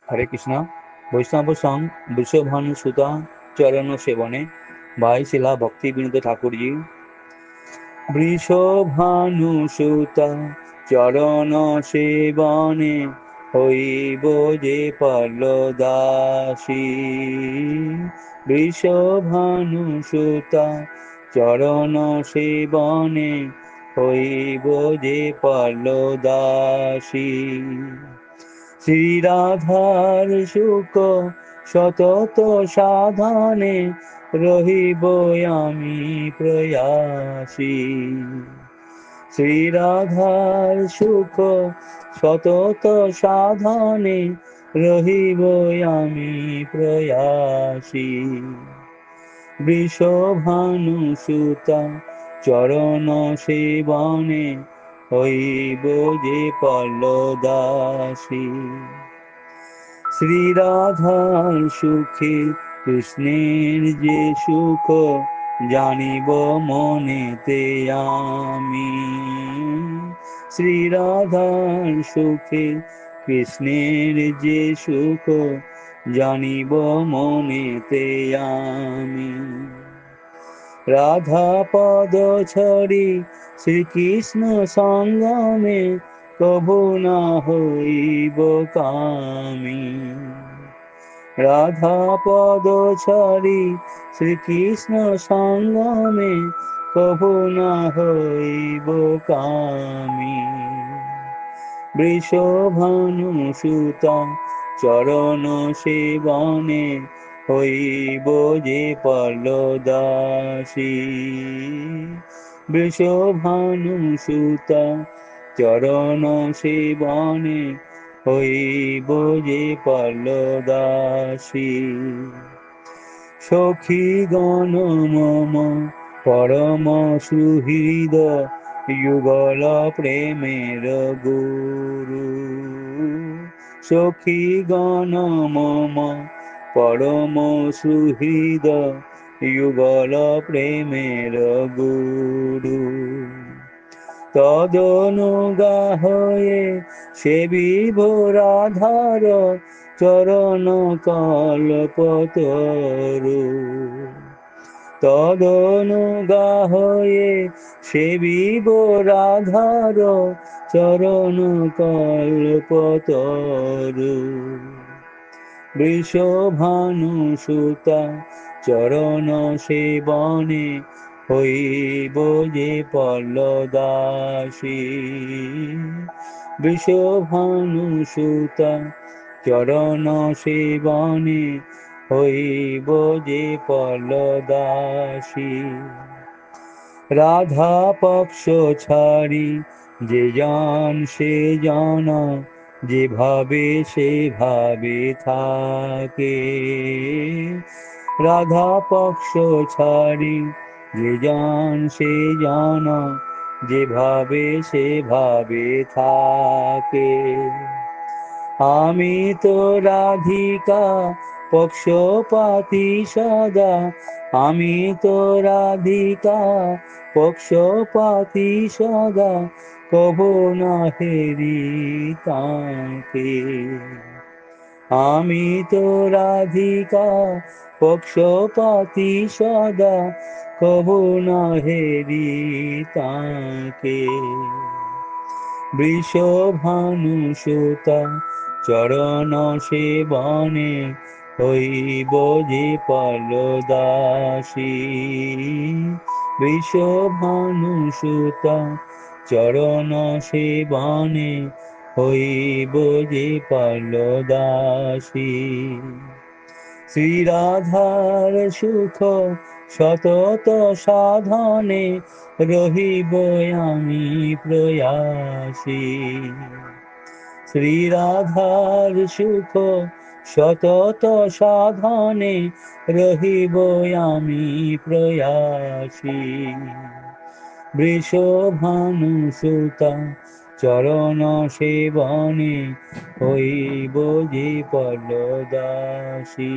হরে কৃষ্ণ। বৈষ্ণব সং বৃষভানু সুতা চরণ সেবনে ভাই শিলা ভক্তি বিনোদ ঠাকুর জি। বৃষভানু সুতা চরণ সেবনে হইব যে পল্লদাসী। বৃষভানু সুতা চরণ সেবনে হইব যে পল্লদাসী। শ্রীরাধার সুখ সতত সাধনে রহিব আমি প্রয়াসী। শ্রীরাধার সুখ সতত সাধনে রহিব আমি প্রয়াসী। বৃষভানু সুতা চরণ সেবনে হইব যে পল্লদাসী। শ্রীরাধার সুখে কৃষ্ণের যে সুখ জানিব মনেতে আমি। শ্রীরাধার সুখে কৃষ্ণের যে সুখ জানিব মনেতে আমি। রাধা পদ ছড়ি শ্রীকৃষ্ণ সঙ্গমে কভু না হইব কামি। রাধা পদ ছড়ি শ্রীকৃষ্ণ সঙ্গমে কভু না হইব কামি। বৃষভানু সুতা চরণ সেবনে হইব যে পল্লদাসী। বৃষভানু সুতা চরণ সেবনে হইব যে পল্লদাসী। সখী গণ মম পরম সুহৃদ যুগল প্রেমের গুরু। সখী গণ মম পরম সুহৃদ যুগল প্রেমের গুরু। তদনুগা হয়ে সেবিব রাধার চরণ কল্পতরু। তদনুগা হয়ে সেবিব রাধার চরণ কল্পতরু। বৃষভানু সুতা চরণ সেবনে হইব যে পল্লদাসী। বৃষভানু সুতা চরণ সেবনে হইব যে পল্লদাসী। রাধা পক্ষ ছাড়ি যে জন সে জন যেভাবে সেভাবে থাকে। রাধা পক্ষ ছাড়ি যে জন সে জন যেভাবে সেভাবে থাকে। আমি তো রাধিকা পক্ষপাতি সদা। আমি তো রাধিকা পক্ষপাতি সদা কভু না হেরি তাকে। আমি তো রাধিকা পক্ষপাতি সদা কভু না হেরি তাকে। বৃষভানু সুতা চরণ সেবনে হইব যে পল্লদাসী। বৃষভানু সুতা চরণ সেবনে হইব যে পল্লদাসী। শ্রীরাধার সুখ সতত সাধনে রহিব আমি প্রয়াসী। শ্রীরাধার সুখ সতত সাধনে রহিব আমি প্রয়াসী। বৃষভানু সুতা চরণ সেবনে হইব যে পল্লদাসী।